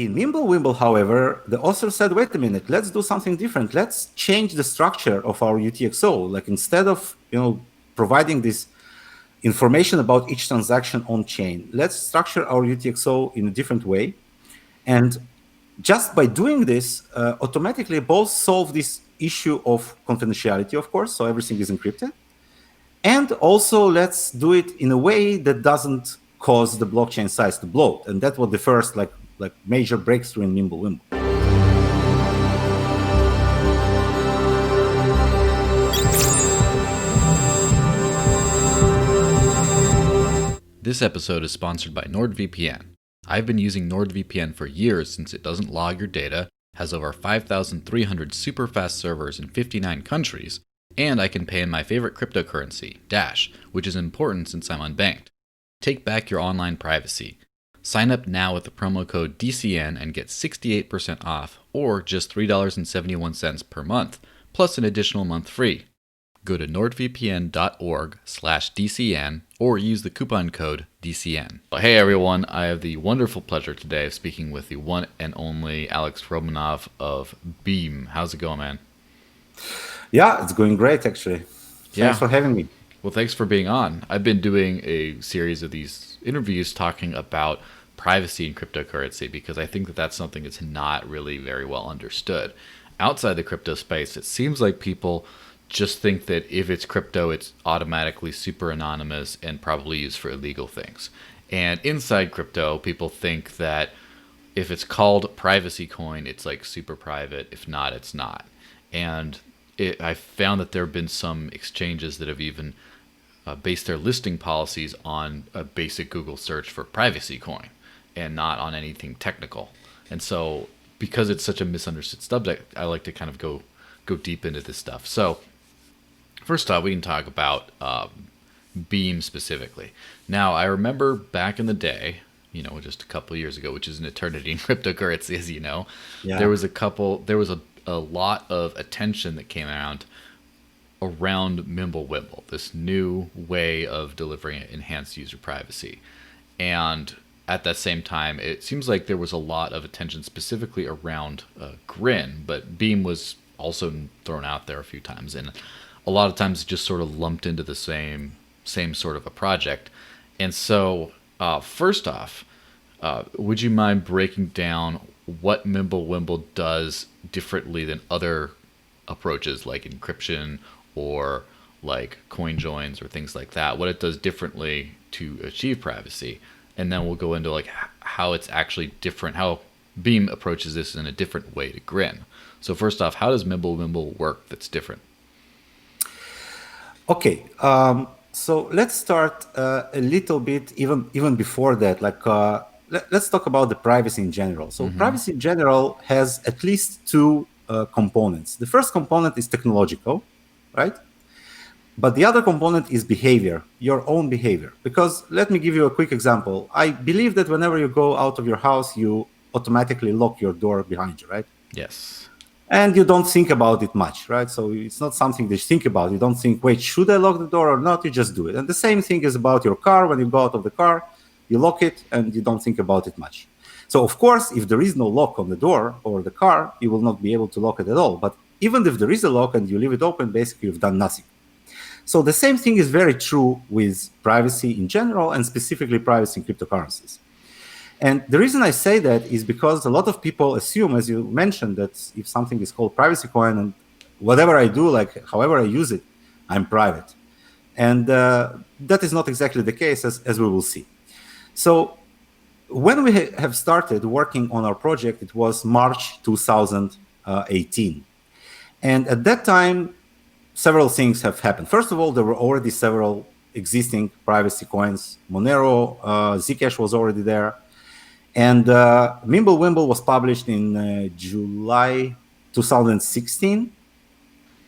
In MimbleWimble, however, the author said, wait a minute, let's do something different. Let's change the structure of our UTXO. Like instead of providing this information about each transaction on chain, let's structure our UTXO in a different way. And just by doing this, automatically both solve this issue of confidentiality, of course, so everything is encrypted. And also let's do it in a way that doesn't cause the blockchain size to bloat. And that was the first like major breakthrough in MimbleWimble. This episode is sponsored by NordVPN. I've been using NordVPN for years since it doesn't log your data, has over 5,300 super fast servers in 59 countries, and I can pay in my favorite cryptocurrency, Dash, which is important since I'm unbanked. Take back your online privacy. Sign up now with the promo code DCN and get 68% off, or just $3.71 per month, plus an additional month free. Go to nordvpn.org/DCN or use the coupon code DCN. Hey everyone, I have the wonderful pleasure today of speaking with the one and only Alex Romanov of Beam. How's it going, man? Yeah, it's going great actually. Thanks for having me. Well, thanks for being on. I've been doing a series of these interviews talking about privacy in cryptocurrency because I think that that's something that's not really very well understood. Outside the crypto space, it seems like people just think that if it's crypto, it's automatically super anonymous and probably used for illegal things. And inside crypto, people think that if it's called privacy coin, it's like super private. If not, it's not. And I found that there have been some exchanges that have even based their listing policies on a basic Google search for privacy coin and not on anything technical. And so because it's such a misunderstood subject, I like to kind of go deep into this stuff. So first off, we can talk about Beam specifically. Now, I remember back in the day, just a couple of years ago, which is an eternity in cryptocurrency, as you know, there was a lot of attention that came around MimbleWimble, this new way of delivering enhanced user privacy. And at that same time, it seems like there was a lot of attention specifically around Grin, but Beam was also thrown out there a few times, and a lot of times just sort of lumped into the same sort of a project. And so first off, would you mind breaking down what MimbleWimble does differently than other approaches like encryption or like CoinJoins or things like that, what it does differently to achieve privacy? And then we'll go into like how it's actually different, how Beam approaches this in a different way to Grin. So first off, how does MimbleWimble work that's different? Okay, so let's start a little bit even before that. Let's talk about the privacy in general. So privacy in general has at least two components. The first component is technological, right? But the other component is behavior, your own behavior. Because let me give you a quick example. I believe that whenever you go out of your house, you automatically lock your door behind you, right? Yes. And you don't think about it much, right? So it's not something that you think about. You don't think, wait, should I lock the door or not? You just do it. And the same thing is about your car. When you go out of the car, you lock it and you don't think about it much. So of course, if there is no lock on the door or the car, you will not be able to lock it at all. But even if there is a lock and you leave it open, basically you've done nothing. So the same thing is very true with privacy in general and specifically privacy in cryptocurrencies. And the reason I say that is because a lot of people assume, as you mentioned, that if something is called privacy coin and whatever I do, like however I use it, I'm private. And that is not exactly the case, as we will see. So when we have started working on our project, it was March 2018. And at that time, several things have happened. First of all, there were already several existing privacy coins. Monero, Zcash was already there. And MimbleWimble was published in July 2016.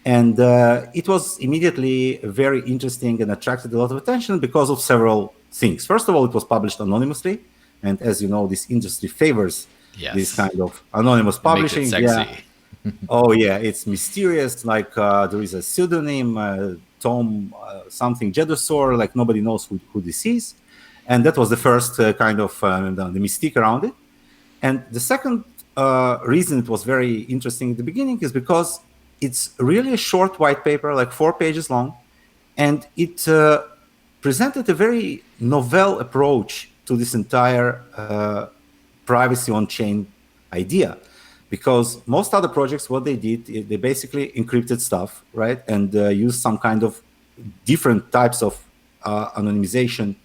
And it was immediately very interesting and attracted a lot of attention because of several things. First of all, it was published anonymously. And as you know, this industry favors this kind of anonymous publishing. Makes it sexy. Oh, yeah, it's mysterious. Like there is a pseudonym, Tom something Jedusor, like nobody knows who this is. And that was the first kind of the mystique around it. And the second reason it was very interesting in the beginning is because it's really a short white paper, like 4 pages long, and it presented a very novel approach to this entire privacy on-chain idea. Because most other projects, what they did, they basically encrypted stuff, right, and used some kind of different types of anonymization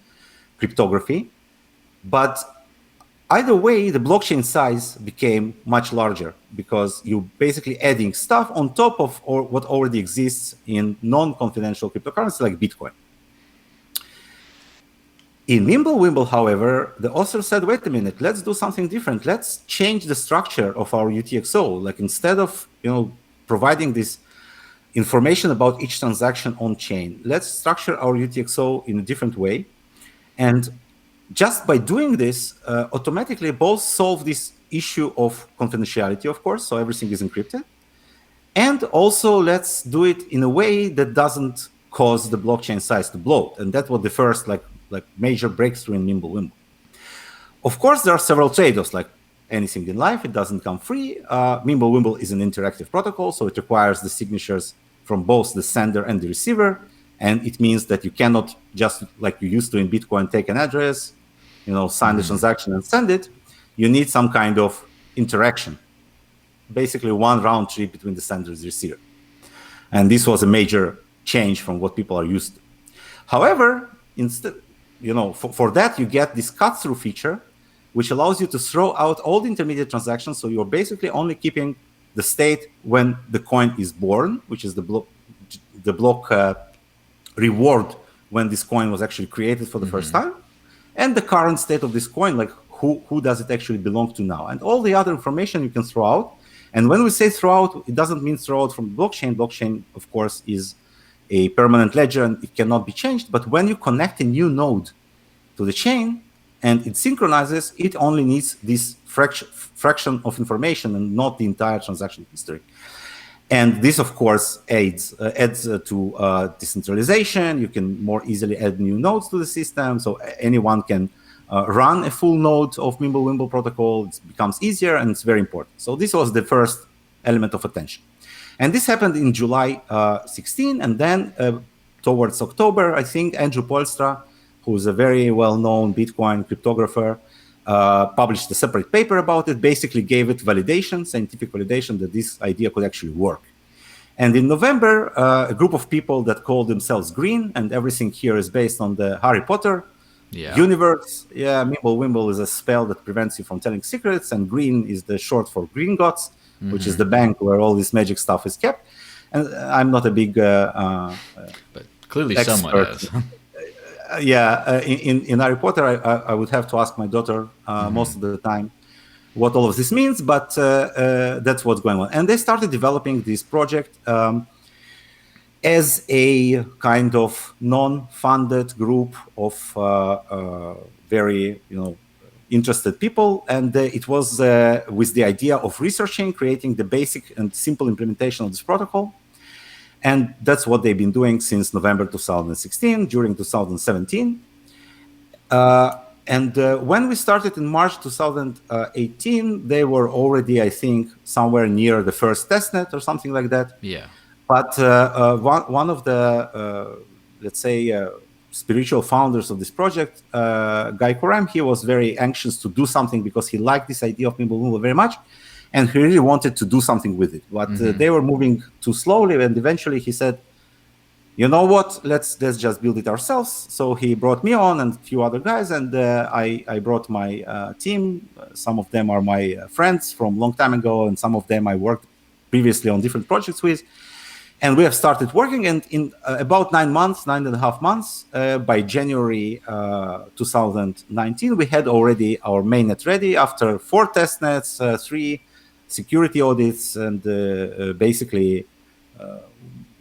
cryptography. But either way, the blockchain size became much larger because you're basically adding stuff on top of what already exists in non-confidential cryptocurrency like Bitcoin. In MimbleWimble, however, the author said, wait a minute, let's do something different. Let's change the structure of our UTXO. Like instead of providing this information about each transaction on chain, let's structure our UTXO in a different way. And just by doing this, automatically both solve this issue of confidentiality, of course, so everything is encrypted. And also let's do it in a way that doesn't cause the blockchain size to bloat. And that was the first like major breakthrough in MimbleWimble. Of course, there are several trade-offs, like anything in life, it doesn't come free. MimbleWimble is an interactive protocol, so it requires the signatures from both the sender and the receiver. And it means that you cannot just, like you used to in Bitcoin, take an address, sign the transaction and send it. You need some kind of interaction, basically one round trip between the sender and the receiver. And this was a major change from what people are used to. However, instead, for that, you get this cut-through feature, which allows you to throw out all the intermediate transactions. So you're basically only keeping the state when the coin is born, which is the block reward when this coin was actually created for the first time, and the current state of this coin, like who does it actually belong to now, and all the other information you can throw out. And when we say throw out, it doesn't mean throw out from the blockchain. Blockchain, of course, is a permanent ledger and it cannot be changed. But when you connect a new node to the chain and it synchronizes, it only needs this fraction of information and not the entire transaction history. And this, of course, adds to decentralization. You can more easily add new nodes to the system. So anyone can run a full node of MimbleWimble protocol. It becomes easier and it's very important. So this was the first element of attention. And this happened in July 16. And then towards October, I think Andrew Poelstra, who's a very well-known Bitcoin cryptographer, published a separate paper about it, basically gave it validation, scientific validation that this idea could actually work. And in November, a group of people that call themselves Green, and everything here is based on the Harry Potter universe. Yeah, MimbleWimble is a spell that prevents you from telling secrets, and Green is the short for Gringotts, which is the bank where all this magic stuff is kept. And I'm not a big but clearly expert. Someone is. In Harry Potter, I would have to ask my daughter most of the time what all of this means, but that's what's going on. And they started developing this project as a kind of non-funded group of very, interested people. And it was with the idea of researching, creating the basic and simple implementation of this protocol. And that's what they've been doing since November 2016, during 2017. And when we started in March 2018, they were already, I think, somewhere near the first testnet or something like that. Yeah. But one of the, let's say, spiritual founders of this project, Guy Coram, he was very anxious to do something because he liked this idea of MimbleWimble very much. And he really wanted to do something with it. But they were moving too slowly. And eventually he said, you know what, let's just build it ourselves. So he brought me on and a few other guys. And I brought my team. Some of them are my friends from a long time ago. And some of them I worked previously on different projects with. And we have started working. And in about 9.5 months, by January 2019, we had already our mainnet ready after 4 testnets, 3 security audits, and basically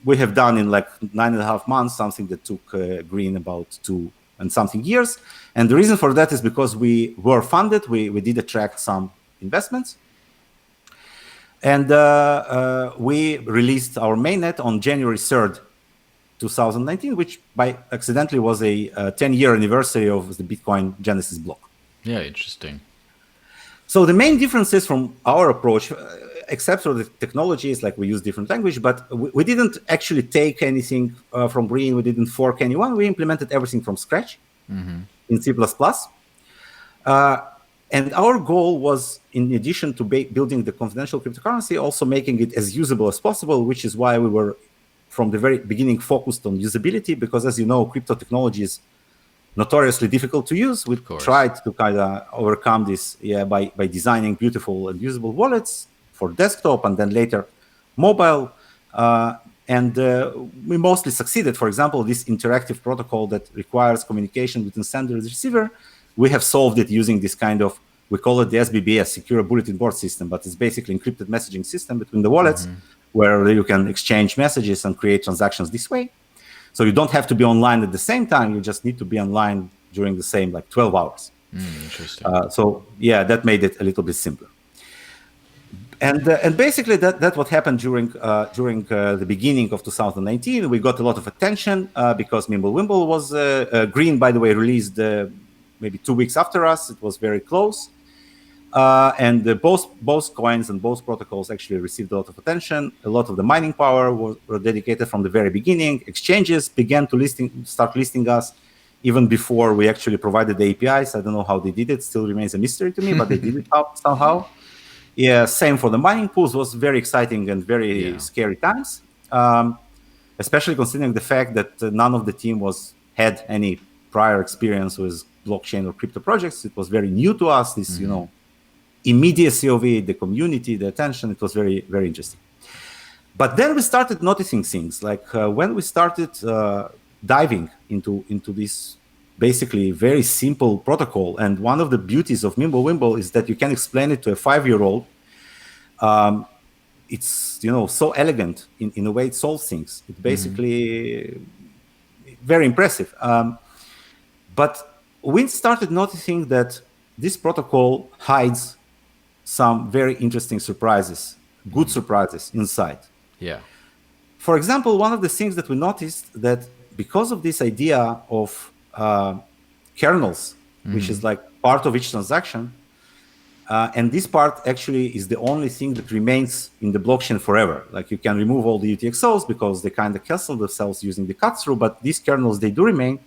we have done in like 9.5 months something that took Green about 2 and something years. And the reason for that is because we were funded. We did attract some investments. And we released our mainnet on January 3rd, 2019, which by accidentally was a 10-year anniversary of the Bitcoin Genesis block. Yeah, interesting. So the main differences from our approach, except for the technologies, like we use different language, but we didn't actually take anything from Green. We didn't fork anyone. We implemented everything from scratch in C++. And our goal was, in addition to building the confidential cryptocurrency, also making it as usable as possible, which is why we were, from the very beginning, focused on usability, because as you know, crypto technology is notoriously difficult to use. We tried to kind of overcome this by designing beautiful and usable wallets for desktop and then later mobile. And we mostly succeeded. For example, this interactive protocol that requires communication between sender and receiver, we have solved it using this kind of, we call it the SBBS, Secure Bulletin Board System, but it's basically encrypted messaging system between the wallets where you can exchange messages and create transactions this way. So you don't have to be online at the same time. You just need to be online during the same, like 12 hours. Interesting. So yeah, that made it a little bit simpler. And basically that what happened during the beginning of 2019. We got a lot of attention because MimbleWimble was Green, by the way, released maybe 2 weeks after us. It was very close. And both coins and both protocols actually received a lot of attention. A lot of the mining power were dedicated from the very beginning. Exchanges began to start listing us even before we actually provided the APIs. I don't know how they did it. Still remains a mystery to me, but they did it somehow. Yeah, same for the mining pools. Was very exciting and very scary times, especially considering the fact that none of the team had any prior experience with blockchain or crypto projects. It was very new to us. This, immediacy of it, the community, the attention. It was very, very interesting. But then we started noticing things like when we started diving into this basically very simple protocol. And one of the beauties of MimbleWimble is that you can explain it to a 5-year-old. It's so elegant in the way it solves things. It's basically very impressive. But we started noticing that this protocol hides some very interesting surprises, good surprises inside. Yeah. For example, one of the things that we noticed that because of this idea of kernels, which is like part of each transaction, and this part actually is the only thing that remains in the blockchain forever. Like you can remove all the UTXOs because they kind of cancel themselves using the cut-through, but these kernels, they do remain.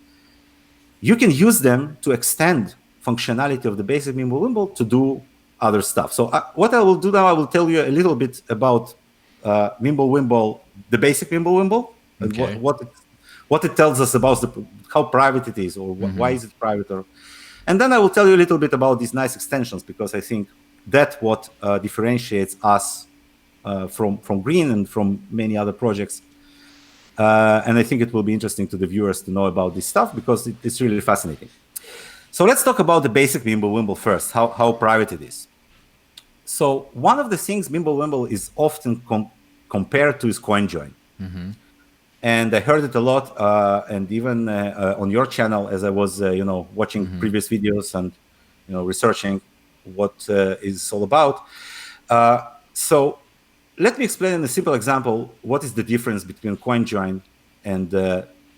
You can use them to extend functionality of the basic MimbleWimble to do other stuff. So what I will do now, I will tell you a little bit about MimbleWimble, the basic MimbleWimble, Okay. and what it tells us about how private it is, or why is it private, and then I will tell you a little bit about these nice extensions, because I think that's what differentiates us from Green and from many other projects. And I think it will be interesting to the viewers to know about this stuff because it's really fascinating. So let's talk about the basic MimbleWimble first, how private it is. So one of the things MimbleWimble is often compared to is CoinJoin. And I heard it a lot, and even on your channel, as I was, watching previous videos and, researching what it's all about. So let me explain in a simple example what is the difference between CoinJoin and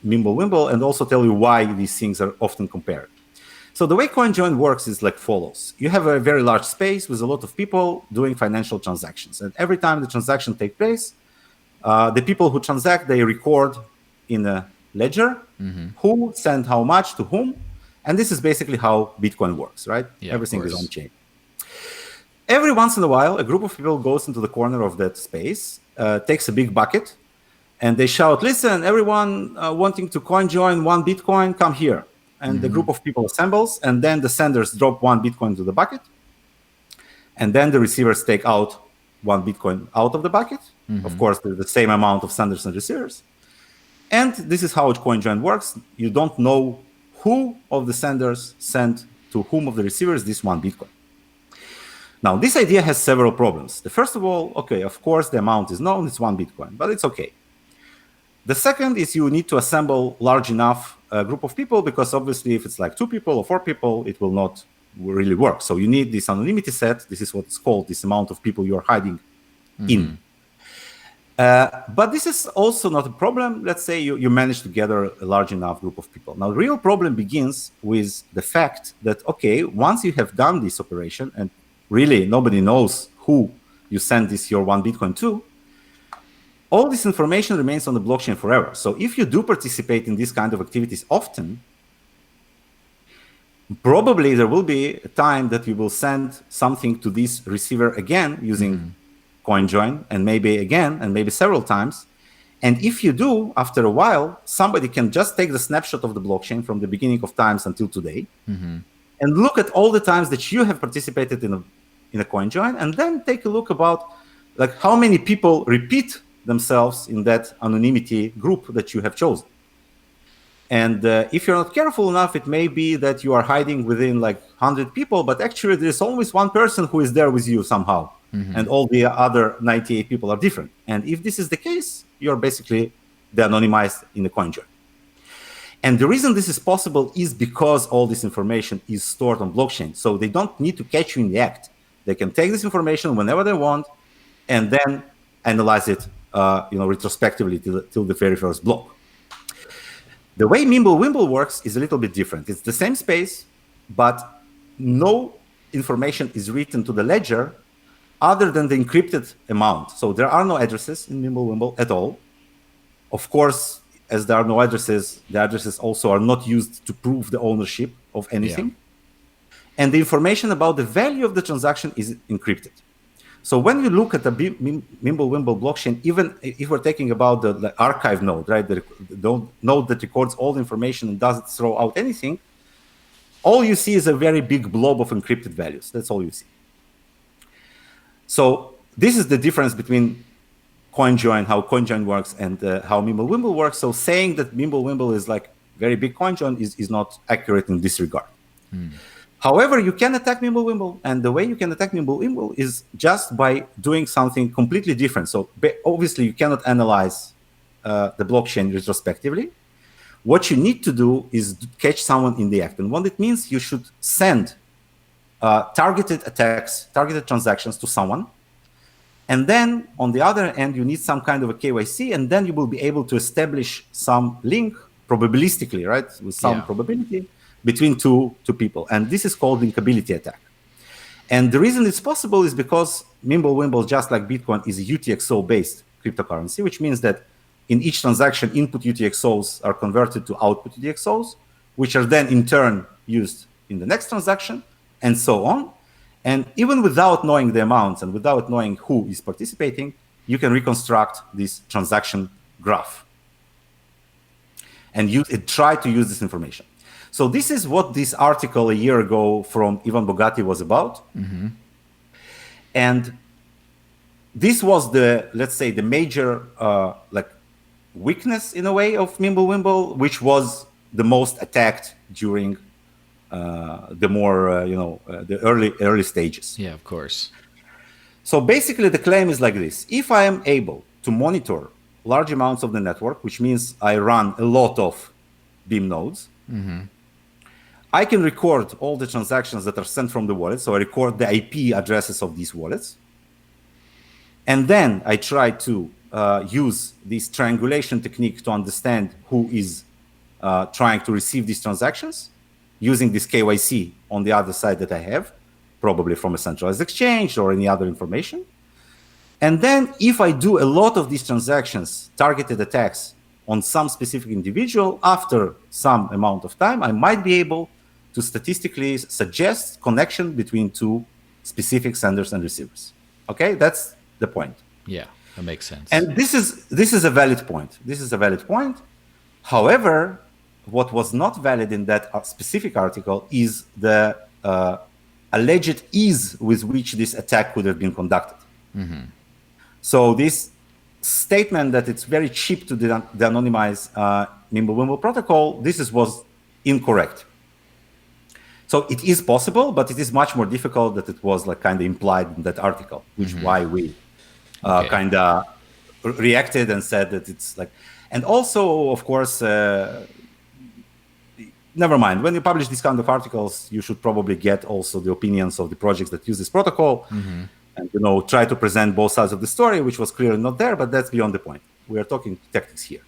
MimbleWimble, and also tell you why these things are often compared. So the way CoinJoin works is like follows. You have a very large space with a lot of people doing financial transactions. And every time the transaction takes place, the people who transact, they record in a ledger who sent how much to whom. And this is basically how Bitcoin works, right? Yeah, everything is on chain. Every once in a while, a group of people goes into the corner of that space, takes a big bucket, and they shout, listen, everyone wanting to CoinJoin 1 Bitcoin, come here. And the group of people assembles, and then the senders drop 1 Bitcoin to the bucket. And then the receivers take out 1 Bitcoin out of the bucket. Of course, the same amount of senders and receivers. And this is how CoinJoin works. You don't know who of the senders sent to whom of the receivers this 1 Bitcoin. Now, this idea has several problems. The first of all, okay, of course, the amount is known, it's 1 Bitcoin, but it's okay. The second is you need to assemble large enough group of people, because obviously if it's like 2 people or 4 people, it will not really work. So you need this anonymity set. This is what's called this amount of people you're hiding in. But this is also not a problem. Let's say you manage to gather a large enough group of people. Now, the real problem begins with the fact that, okay, once you have done this operation, and really nobody knows who you send this your 1 Bitcoin to, all this information remains on the blockchain forever. So if you do participate in these kind of activities often, probably there will be a time that you will send something to this receiver again using CoinJoin, and maybe again, and maybe several times. And if you do, after a while, somebody can just take the snapshot of the blockchain from the beginning of times until today, and look at all the times that you have participated in a CoinJoin, and then take a look about like how many people repeat themselves in that anonymity group that you have chosen. And if you're not careful enough, it may be that you are hiding within like 100 people, but actually there's always one person who is there with you somehow. And all the other 98 people are different. And if this is the case, you're basically de-anonymized in the CoinJoin. And the reason this is possible is because all this information is stored on blockchain. So they don't need to catch you in the act. They can take this information whenever they want and then analyze it retrospectively till the very first block. The way MimbleWimble works is a little bit different. It's the same space, but no information is written to the ledger other than the encrypted amount. So there are no addresses in MimbleWimble at all. Of course, as there are no addresses, the addresses also are not used to prove the ownership of anything. Yeah. And the information about the value of the transaction is encrypted. So when you look at the MimbleWimble blockchain, even if we're talking about the archive node, right, the node that records all the information and doesn't throw out anything, all you see is a very big blob of encrypted values. That's all you see. So this is the difference between CoinJoin, how CoinJoin works, and how MimbleWimble works. So saying that MimbleWimble is like very big CoinJoin is not accurate in this regard. However, you can attack MimbleWimble, and the way you can attack MimbleWimble is just by doing something completely different. So obviously, you cannot analyze the blockchain retrospectively. What you need to do is catch someone in the act. And what it means, you should send targeted attacks, targeted transactions to someone. And then on the other end, you need some kind of a KYC, and then you will be able to establish some link probabilistically, right, with some probability between two people. And this is called linkability attack. And the reason it's possible is because MimbleWimble, just like Bitcoin, is a UTXO-based cryptocurrency, which means that in each transaction, input UTXOs are converted to output UTXOs, which are then in turn used in the next transaction, and so on. And even without knowing the amounts and without knowing who is participating, you can reconstruct this transaction graph and try to use this information. So this is what this article a year ago from Ivan Bogati was about. And this was let's say, the major weakness in a way of MimbleWimble, which was the most attacked during the more, the early stages. Yeah, of course. So basically the claim is like this. If I am able to monitor large amounts of the network, which means I run a lot of Beam nodes, I can record all the transactions that are sent from the wallet. So I record the IP addresses of these wallets. And then I try to use this triangulation technique to understand who is trying to receive these transactions using this KYC on the other side that I have, probably from a centralized exchange or any other information. And then if I do a lot of these transactions, targeted attacks on some specific individual, after some amount of time, I might be able to statistically suggest connection between two specific senders and receivers. Okay, that's the point. Yeah, that makes sense. And this is a valid point. This is a valid point. However, what was not valid in that specific article is the alleged ease with which this attack could have been conducted. So this statement that it's very cheap to de-anonymize MimbleWimble protocol, was incorrect. So it is possible, but it is much more difficult than it was kind of implied in that article, which why we kind of reacted and said that it's like, and also, of course, never mind. When you publish these kind of articles, you should probably get also the opinions of the projects that use this protocol, and try to present both sides of the story, which was clearly not there. But that's beyond the point. We are talking tactics here.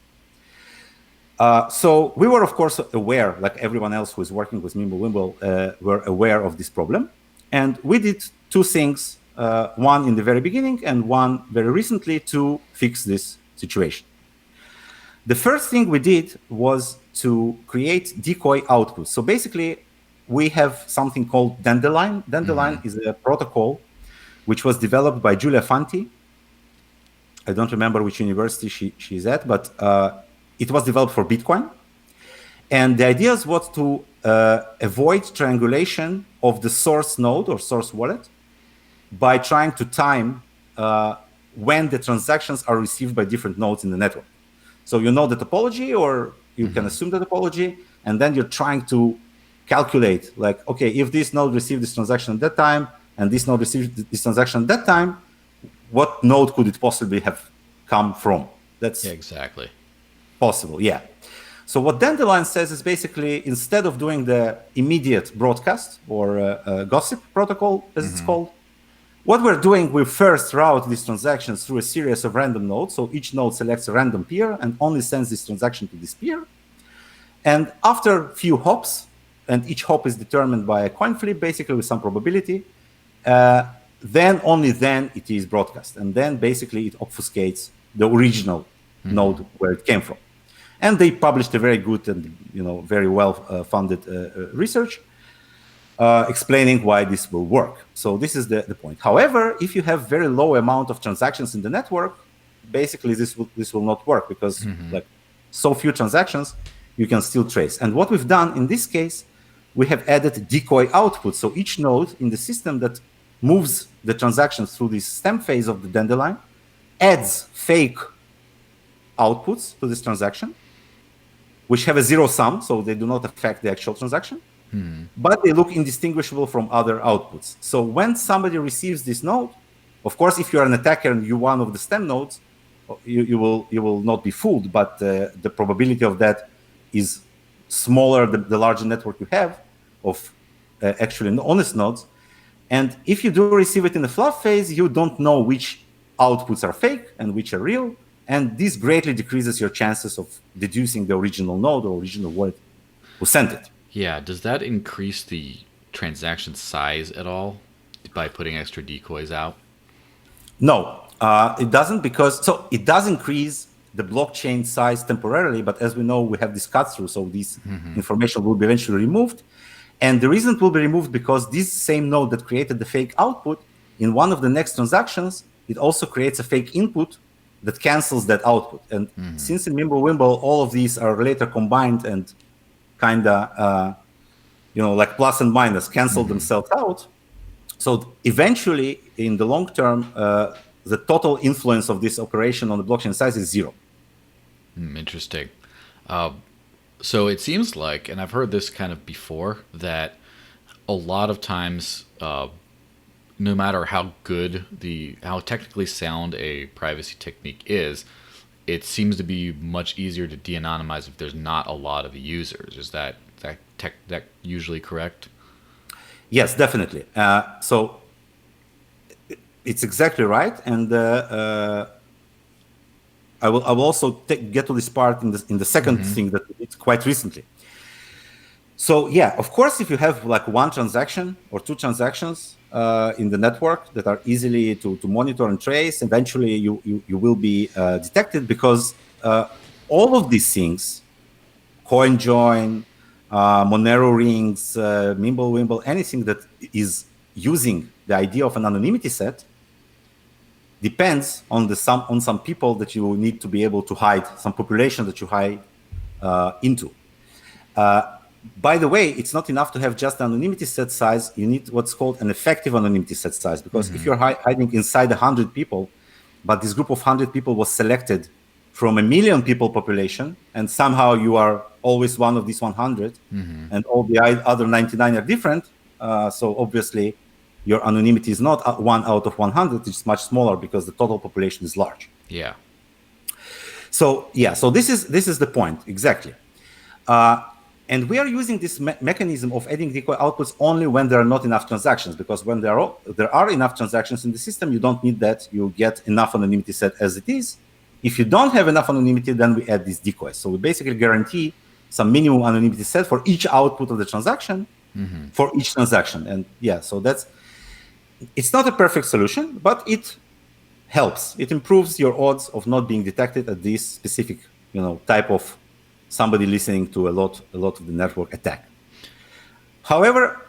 So we were, of course, aware, like everyone else who is working with MimbleWimble, were aware of this problem, And we did two things, one in the very beginning and one very recently, to fix this situation. The first thing we did was to create decoy outputs. So basically, we have something called Dandelion. Dandelion is a protocol which was developed by Giulia Fanti. I don't remember which university she's at, but it was developed for Bitcoin. And the idea was to avoid triangulation of the source node or source wallet by trying to time when the transactions are received by different nodes in the network. So you know the topology, or you can assume the topology, and then you're trying to calculate, like, okay, if this node received this transaction at that time, and this node received this transaction at that time, what node could it possibly have come from? That's exactly possible, yeah. So what Dandelion says is basically, instead of doing the immediate broadcast or gossip protocol, as it's called, what we're doing, we first route these transactions through a series of random nodes. So each node selects a random peer and only sends this transaction to this peer. And after a few hops, and each hop is determined by a coin flip, basically with some probability, then only then it is broadcast. And then basically it obfuscates the original node where it came from. And they published a very good and very well funded research explaining why this will work. So this is the point. However, if you have very low amount of transactions in the network, basically this will not work, because like so few transactions, you can still trace. And what we've done in this case, we have added decoy output. So each node in the system that moves the transactions through this stem phase of the Dandelion adds fake outputs to this transaction, which have a zero sum, so they do not affect the actual transaction, but they look indistinguishable from other outputs. So when somebody receives this node, of course, if you're an attacker and you're one of the stem nodes, you will not be fooled, but the probability of that is smaller the larger network you have of actually honest nodes. And if you do receive it in the fluff phase, you don't know which outputs are fake and which are real. And this greatly decreases your chances of deducing the original node or original wallet who sent it. Yeah, does that increase the transaction size at all by putting extra decoys out? No, it doesn't, because it does increase the blockchain size temporarily, but as we know, we have this cut through, so this information will be eventually removed. And the reason it will be removed because this same node that created the fake output, in one of the next transactions, it also creates a fake input that cancels that output. And since in MimbleWimble, all of these are later combined and kind of, like plus and minus cancel themselves out. So eventually, in the long term, the total influence of this operation on the blockchain size is zero. Interesting. So it seems like, and I've heard this kind of before, that a lot of times, no matter how good how technically sound a privacy technique is, it seems to be much easier to de-anonymize if there's not a lot of users. Is that usually correct? Yes, definitely. So it's exactly right, and I will also get to this part in the second thing that we did quite recently. So yeah, of course, if you have like one transaction or two transactions in the network that are easily to monitor and trace, eventually you will be detected, because all of these things, CoinJoin, Monero rings, MimbleWimble, anything that is using the idea of an anonymity set, depends on some people that you need to be able to hide, some population that you hide into. By the way, it's not enough to have just the anonymity set size. You need what's called an effective anonymity set size, because if you're hiding inside 100 people, but this group of 100 people was selected from 1 million people population, and somehow you are always one of these 100, and all the other 99 are different, so obviously your anonymity is not 1 out of 100, it's much smaller because the total population is large. Yeah. So this is the point, exactly. And we are using this mechanism of adding decoy outputs only when there are not enough transactions, because when there are enough transactions in the system, you don't need that. You get enough anonymity set as it is. If you don't have enough anonymity, then we add these decoys. So we basically guarantee some minimum anonymity set for each output of the transaction for each transaction. And yeah, so that's it's not a perfect solution, but it helps. It improves your odds of not being detected at this specific, type of somebody listening to a lot of the network attack. However,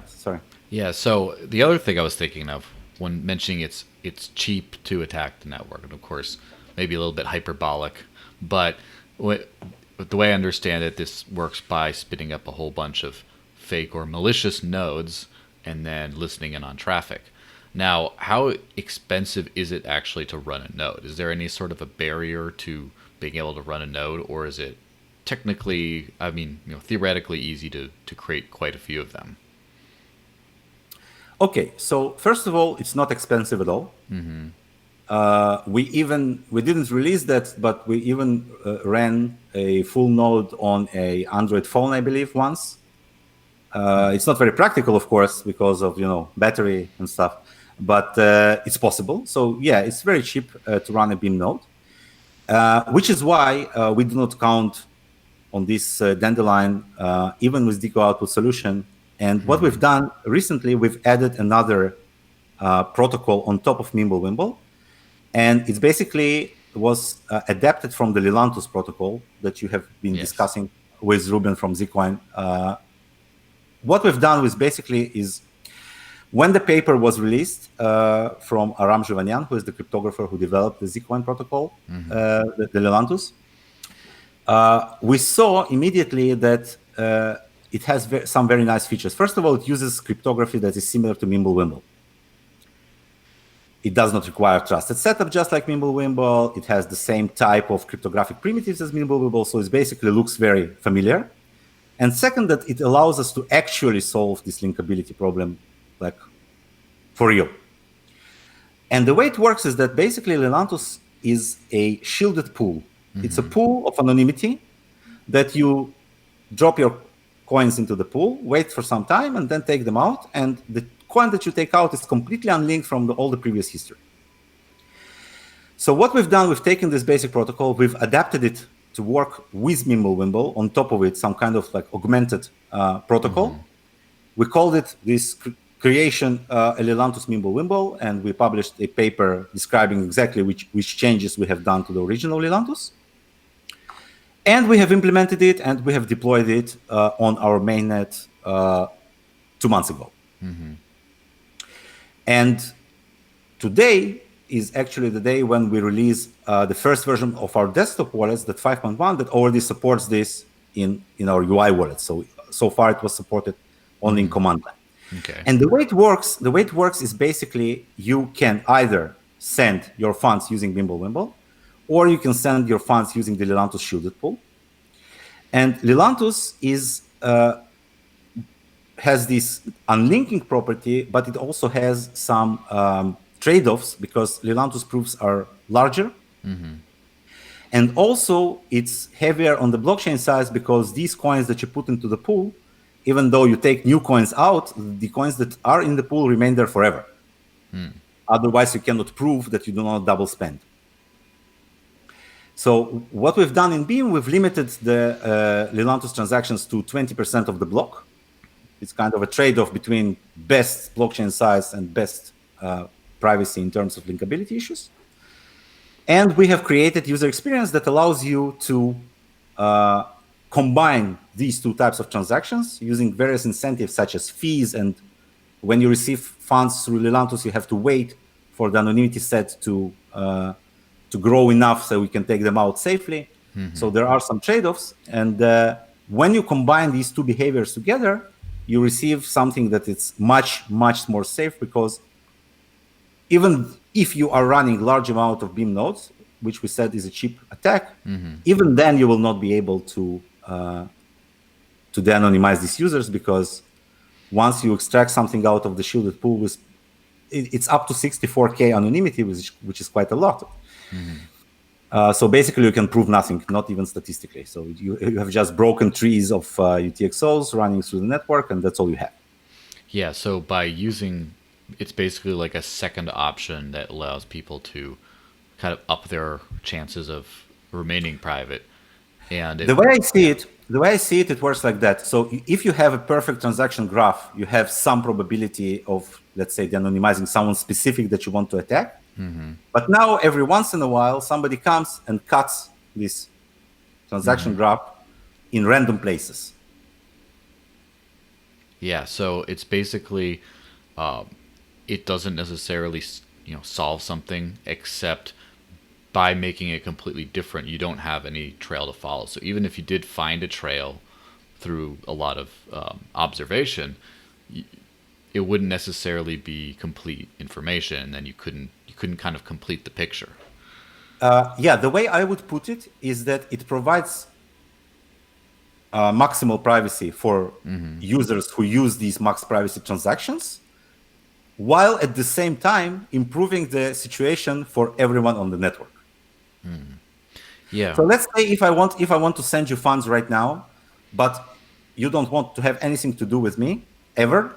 sorry. Yeah. So the other thing I was thinking of when mentioning it's cheap to attack the network, and of course maybe a little bit hyperbolic, but the way I understand it, this works by spinning up a whole bunch of fake or malicious nodes and then listening in on traffic. Now, how expensive is it actually to run a node? Is there any sort of a barrier to being able to run a node, or is it technically, theoretically easy to create quite a few of them? Okay, so first of all, it's not expensive at all. Mm-hmm. We didn't release that, but we even ran a full node on a Android phone, I believe, once. It's not very practical, of course, because of battery and stuff, but it's possible. So yeah, it's very cheap to run a Beam node, which is why we do not count on this Dandelion, even with Deco output solution. And what we've done recently, we've added another protocol on top of MimbleWimble, and it's basically was adapted from the Lelantus protocol that you have been discussing with Ruben from Zcoin. What we've done is when the paper was released from Aram Juvanian, who is the cryptographer who developed the Zcoin protocol, the Lelantus, we saw immediately that it has some very nice features. First of all, it uses cryptography that is similar to MimbleWimble. It does not require trusted setup, just like MimbleWimble. It has the same type of cryptographic primitives as MimbleWimble, so it basically looks very familiar. And second, that it allows us to actually solve this linkability problem, like for real. And the way it works is that basically Lelantus is a shielded pool. It's a pool of anonymity that you drop your coins into the pool, wait for some time, and then take them out. And the coin that you take out is completely unlinked from all the previous history. So what we've done, we've taken this basic protocol, we've adapted it to work with MimbleWimble, on top of it, some kind of like augmented protocol. We called it this creation Lelantus MimbleWimble, and we published a paper describing exactly which changes we have done to the original Lelantus. And we have implemented it and we have deployed it on our mainnet 2 months ago. And today is actually the day when we release the first version of our desktop wallets, that 5.1, that already supports this in our UI wallet. So far it was supported only in command line. Okay. And the way it works is basically you can either send your funds using MimbleWimble, or you can send your funds using the Lelantus shielded pool. And Lelantus has this unlinking property, but it also has some trade-offs because Lelantus proofs are larger. And also it's heavier on the blockchain size because these coins that you put into the pool, even though you take new coins out, the coins that are in the pool remain there forever. Otherwise, you cannot prove that you do not double spend. So what we've done in Beam, we've limited the Lelantus transactions to 20% of the block. It's kind of a trade-off between best blockchain size and best privacy in terms of linkability issues. And we have created user experience that allows you to combine these two types of transactions using various incentives such as fees. And when you receive funds through Lelantus, you have to wait for the anonymity set to grow enough so we can take them out safely. So there are some trade-offs. And when you combine these two behaviors together, you receive something that is much, much more safe, because even if you are running large amount of Beam nodes, which we said is a cheap attack, even then you will not be able to de-anonymize these users, because once you extract something out of the shielded pool, it's up to 64K anonymity, which is quite a lot. So basically you can prove nothing, not even statistically. So you have just broken trees of UTXOs running through the network, and that's all you have. Yeah, so by using, it's basically like a second option that allows people to kind of up their chances of remaining private. And the way I see it, it works like that. So if you have a perfect transaction graph, you have some probability of let's say, de-anonymizing someone specific that you want to attack. But now every once in a while, somebody comes and cuts this transaction graph in random places. Yeah, so it's basically it doesn't necessarily solve something, except by making it completely different, you don't have any trail to follow. So even if you did find a trail through a lot of observation, it wouldn't necessarily be complete information, and then you couldn't kind of complete the picture. Yeah, the way I would put it is that it provides maximal privacy for users who use these max privacy transactions, while at the same time improving the situation for everyone on the network. Yeah. So let's say if I want to send you funds right now, but you don't want to have anything to do with me ever,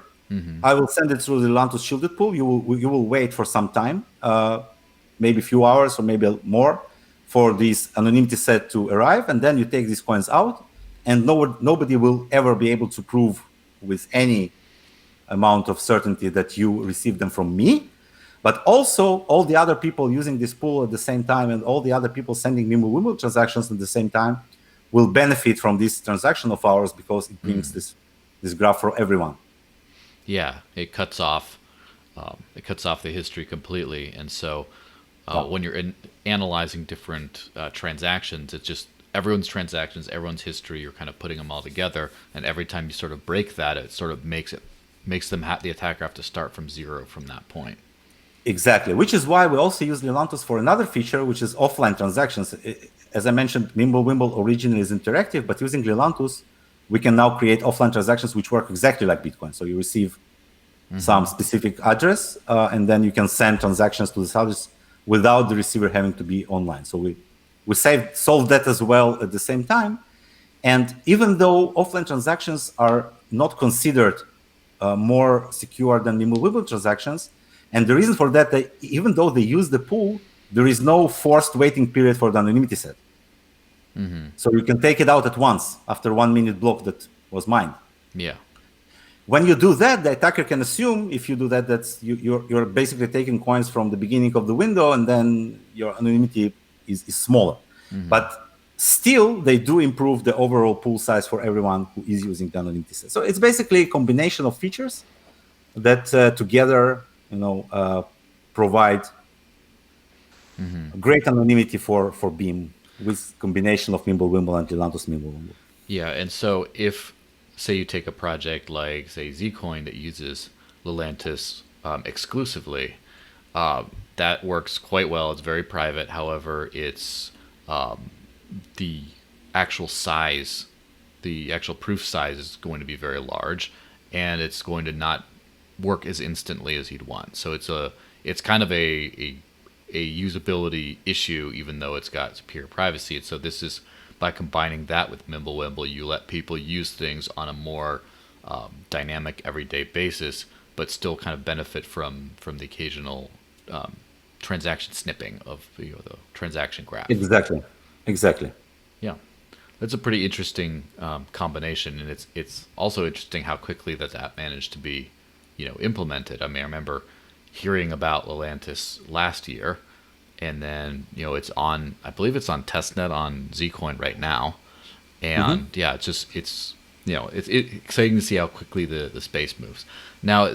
I will send it through the Lelantus shielded pool. You will wait for some time, maybe a few hours or maybe more, for this anonymity set to arrive, and then you take these coins out, and nobody will ever be able to prove with any amount of certainty that you received them from me. But also all the other people using this pool at the same time, and all the other people sending MimbleWimble transactions at the same time, will benefit from this transaction of ours, because it brings this graph for everyone. Yeah, it cuts off the history completely, and so when you're analyzing different transactions, it's just everyone's transactions, everyone's history. You're kind of putting them all together, and every time you sort of break that, it sort of makes them the attacker have to start from zero from that point. Exactly, which is why we also use Lelantus for another feature, which is offline transactions. As I mentioned, MimbleWimble originally is interactive, but using Lelantus, we can now create offline transactions which work exactly like Bitcoin. So you receive some specific address, and then you can send transactions to this address without the receiver having to be online. So we solve that as well at the same time. And even though offline transactions are not considered more secure than MimbleWimble transactions, and the reason for that, even though they use the pool, there is no forced waiting period for the anonymity set. So you can take it out at once after 1 minute block that was mined. Yeah. When you do that, the attacker can assume, if you do that, that's you're basically taking coins from the beginning of the window, and then your anonymity is smaller. But still, they do improve the overall pool size for everyone who is using the anonymity set. So it's basically a combination of features that together, provide great anonymity for Beam, with combination of MimbleWimble and Lelantus MimbleWimble. Yeah, and so if, say, you take a project like, say, Zcoin that uses Lelantus exclusively, that works quite well. It's very private. However, it's the actual size, the actual proof size is going to be very large, and it's going to not work as instantly as you'd want. So it's kind of a usability issue, even though it's got superior privacy. And so this is, by combining that with MimbleWimble, you let people use things on a more dynamic, everyday basis, but still kind of benefit from the occasional transaction snipping of the transaction graph. Exactly. Yeah, that's a pretty interesting combination, and it's also interesting how quickly that managed to be implemented. I mean, I remember hearing about Lelantus last year, and then it's on, I believe it's on testnet on Zcoin right now, and yeah, it's exciting to see how quickly the space moves. Now,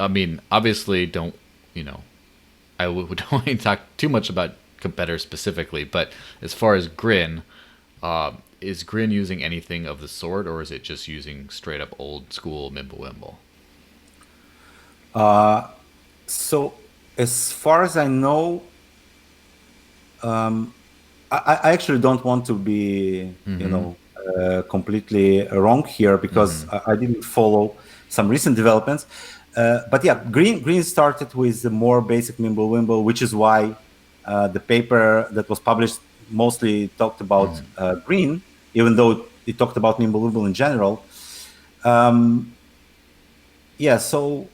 obviously don't I don't want to talk too much about competitors specifically, but as far as Grin, is Grin using anything of the sort, or is it just using straight up old school MimbleWimble? So as far as I know, I actually don't want to be, completely wrong here, because I didn't follow some recent developments. But yeah, Green started with the more basic MimbleWimble, which is why the paper that was published mostly talked about Green, even though it talked about MimbleWimble in general. So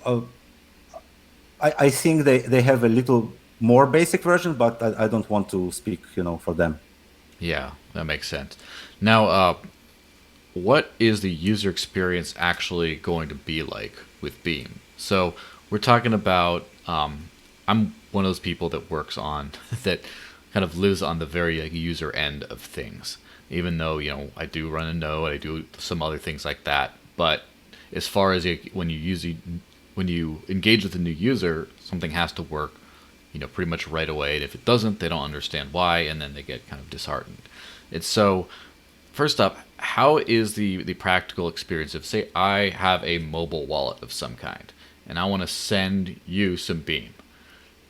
I think they have a little more basic version, but I don't want to speak, for them. Yeah, that makes sense. Now, what is the user experience actually going to be like with Beam? So we're talking about. I'm one of those people that works on that kind of lives on the very user end of things. Even though I do run a node, I do some other things like that. But as far as when you engage with a new user, something has to work, pretty much right away. And if it doesn't, they don't understand why, and then they get kind of disheartened. And so, first up, how is the practical experience of, say, I have a mobile wallet of some kind, and I want to send you some Beam,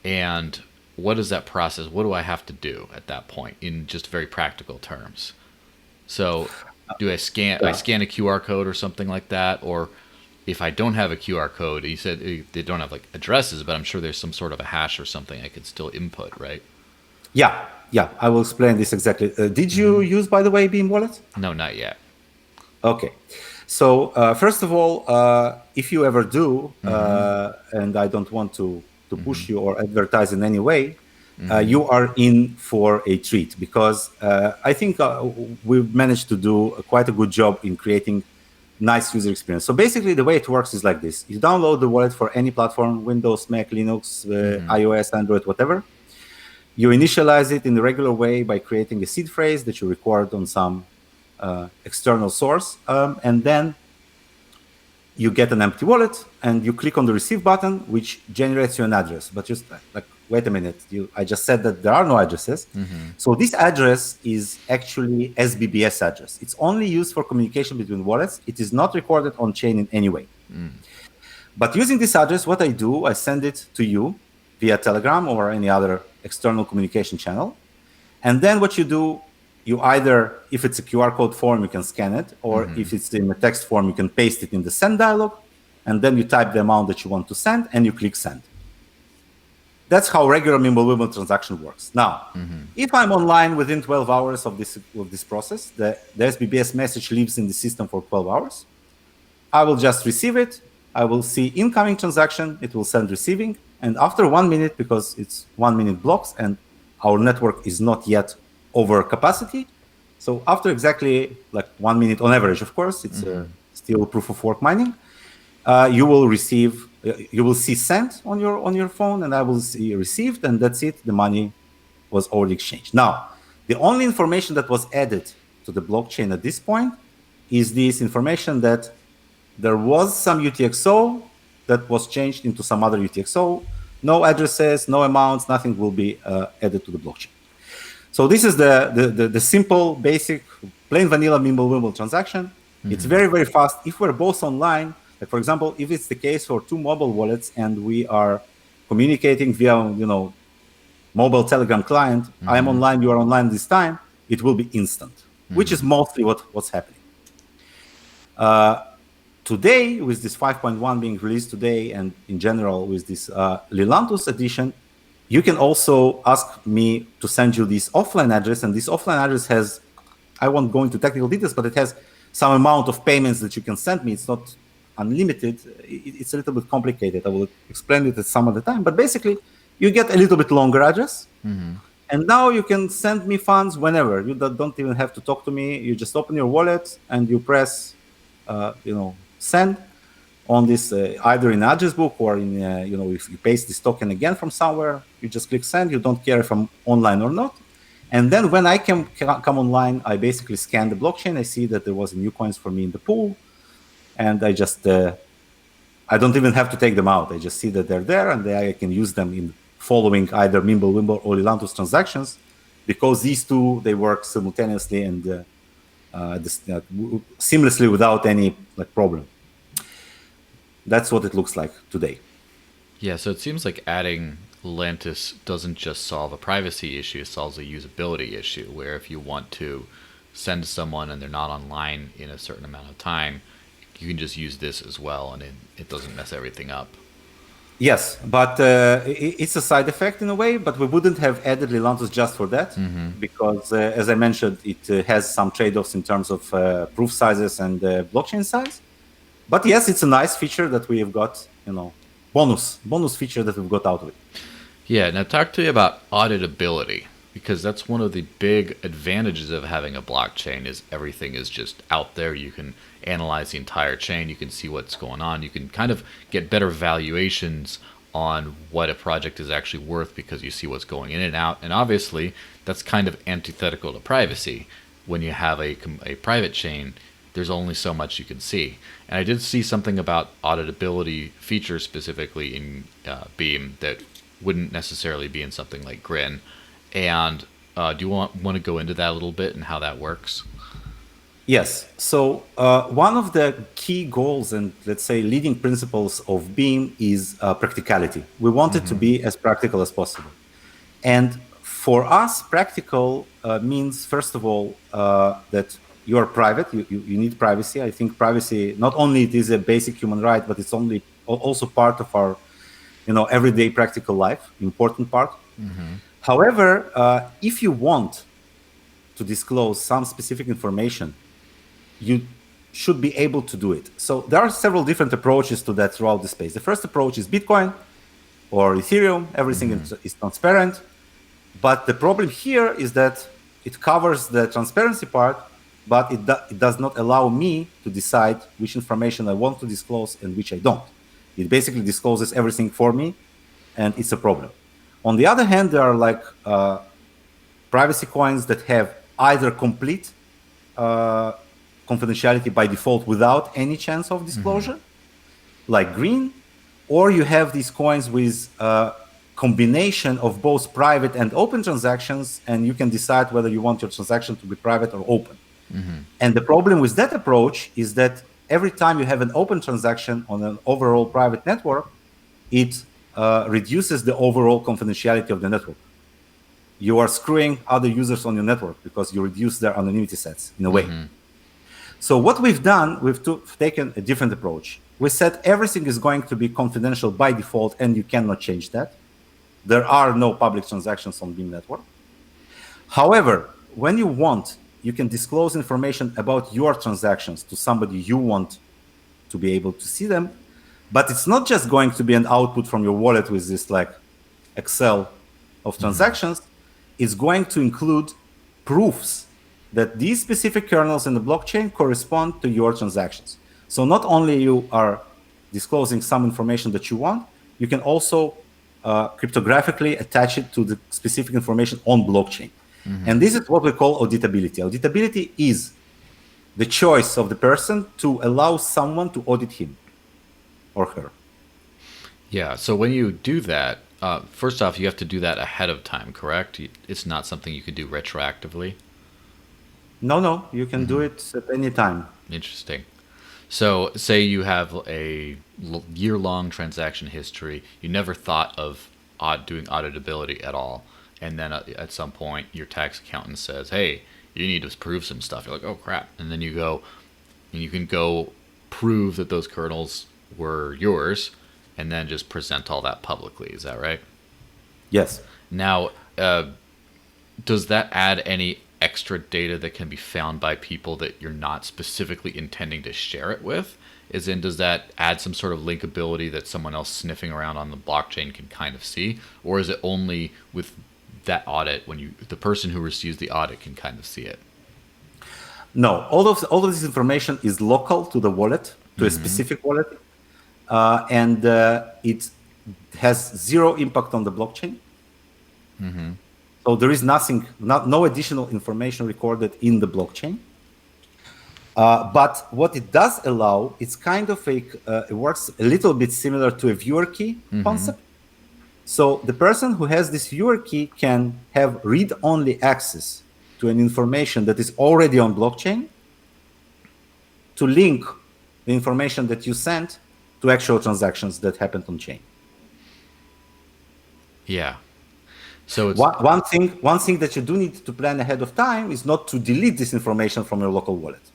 and what is that process? What do I have to do at that point in just very practical terms? So, do I scan a QR code or something like that, or if I don't have a QR code, you said they don't have like addresses, but I'm sure there's some sort of a hash or something I could still input, right? Yeah, I will explain this exactly. Did you use, by the way, Beam Wallet? No, not yet. Okay. So first of all, if you ever do, and I don't want to push you or advertise in any way, you are in for a treat, because I think we've managed to do quite a good job in creating nice user experience. So basically, the way it works is like this: you download the wallet for any platform, Windows, Mac, Linux, iOS, Android, whatever. You initialize it in the regular way by creating a seed phrase that you record on some external source, and then you get an empty wallet, and you click on the receive button, which generates you an address. But just like, wait a minute, I just said that there are no addresses. So this address is actually SBBS address. It's only used for communication between wallets. It is not recorded on chain in any way. But using this address, what I do, I send it to you via Telegram or any other external communication channel. And then what you do, you either, if it's a QR code form, you can scan it, or if it's in a text form, you can paste it in the send dialog, and then you type the amount that you want to send, and you click send. That's how regular MimbleWimble transaction works. Now, if I'm online within 12 hours of this process, the SBBS message lives in the system for 12 hours. I will just receive it. I will see incoming transaction. It will send receiving. And after 1 minute, because it's 1 minute blocks and our network is not yet over capacity, so after exactly like 1 minute on average, of course, it's still proof of work mining, you will see sent on your phone, and I will see received, and that's it. The money was already exchanged. Now, the only information that was added to the blockchain at this point is this information that there was some UTXO that was changed into some other UTXO. No addresses, no amounts, nothing will be added to the blockchain. So this is the simple, basic, plain vanilla MimbleWimble transaction. It's very, very fast. If we're both online, like for example, if it's the case for two mobile wallets and we are communicating via, mobile Telegram client, I am online, you are online this time, it will be instant, which is mostly what's happening. Today, with this 5.1 being released today, and in general with this Lelantus edition, you can also ask me to send you this offline address, and this offline address has, I won't go into technical details, but it has some amount of payments that you can send me. It's not unlimited. It's a little bit complicated. I will explain it at some other time, but basically you get a little bit longer address, and now you can send me funds whenever. You don't even have to talk to me. You just open your wallet and you press, send on this, either in address book or in, if you paste this token again from somewhere, you just click send. You don't care if I'm online or not. And then when I can come online, I basically scan the blockchain. I see that there was new coins for me in the pool. And I just, I don't even have to take them out. I just see that they're there, and I can use them in following either MimbleWimble or Lelantus transactions, because these two, they work simultaneously and seamlessly without any problem. That's what it looks like today. Yeah, so it seems like adding Lelantus doesn't just solve a privacy issue, it solves a usability issue, where if you want to send someone and they're not online in a certain amount of time, you can just use this as well, and it doesn't mess everything up. Yes, but it's a side effect in a way, but we wouldn't have added Lelantus just for that, because as I mentioned, it has some trade-offs in terms of proof sizes and blockchain size. But yes, it's a nice feature that we have got, bonus feature that we've got out of it. Yeah, now talk to me about auditability. because that's one of the big advantages of having a blockchain is everything is just out there. You can analyze the entire chain. You can see what's going on. You can kind of get better valuations on what a project is actually worth because you see what's going in and out. And obviously, that's kind of antithetical to privacy. When you have a private chain, there's only so much you can see. And I did see something about auditability features specifically in Beam that wouldn't necessarily be in something like Grin. And do you want to go into that a little bit and how that works? Yes. So one of the key goals and, let's say, leading principles of Beam is practicality. We want it to be as practical as possible. And for us, practical means, first of all, that you are private. You need privacy. I think privacy, not only it is a basic human right, but it's also part of our everyday practical life, important part. However, if you want to disclose some specific information, you should be able to do it. So there are several different approaches to that throughout the space. The first approach is Bitcoin or Ethereum. Everything is transparent. But the problem here is that it covers the transparency part, but it does not allow me to decide which information I want to disclose and which I don't. It basically discloses everything for me, and it's a problem. On the other hand, there are like privacy coins that have either complete confidentiality by default without any chance of disclosure, like Green, or you have these coins with a combination of both private and open transactions, and you can decide whether you want your transaction to be private or open. And the problem with that approach is that every time you have an open transaction on an overall private network, it reduces the overall confidentiality of the network. You are screwing other users on your network because you reduce their anonymity sets in a way. So what we've done, we've taken a different approach. We said everything is going to be confidential by default, and you cannot change that. There are no public transactions on Beam network. However, when you want, you can disclose information about your transactions to somebody you want to be able to see them. But it's not just going to be an output from your wallet with this like Excel of transactions. It's going to include proofs that these specific kernels in the blockchain correspond to your transactions. So not only you are disclosing some information that you want, you can also cryptographically attach it to the specific information on blockchain. And this is what we call auditability. Auditability is the choice of the person to allow someone to audit him or her. Yeah, so when you do that, first off, you have to do that ahead of time, correct? It's not something you could do retroactively? No, you can do it at any time. Interesting. So say you have a year-long transaction history. You never thought of doing auditability at all. And then at some point, your tax accountant says, hey, you need to prove some stuff. You're like, oh, crap. And then you go, and you can go prove that those kernels were yours and then just present all that publicly. Is that right? Yes. Now, does that add any extra data that can be found by people that you're not specifically intending to share it with? As in, does that add some sort of linkability that someone else sniffing around on the blockchain can kind of see? Or is it only with that audit when the person who receives the audit can kind of see it? No, all of this information is local to the wallet, to a specific wallet, and it has zero impact on the blockchain. So there is no additional information recorded in the blockchain. But what it does allow, it's kind of it works a little bit similar to a viewer key concept. So the person who has this viewer key can have read-only access to an information that is already on blockchain to link the information that you sent to actual transactions that happened on chain. Yeah. So it's one thing that you do need to plan ahead of time is not to delete this information from your local wallet.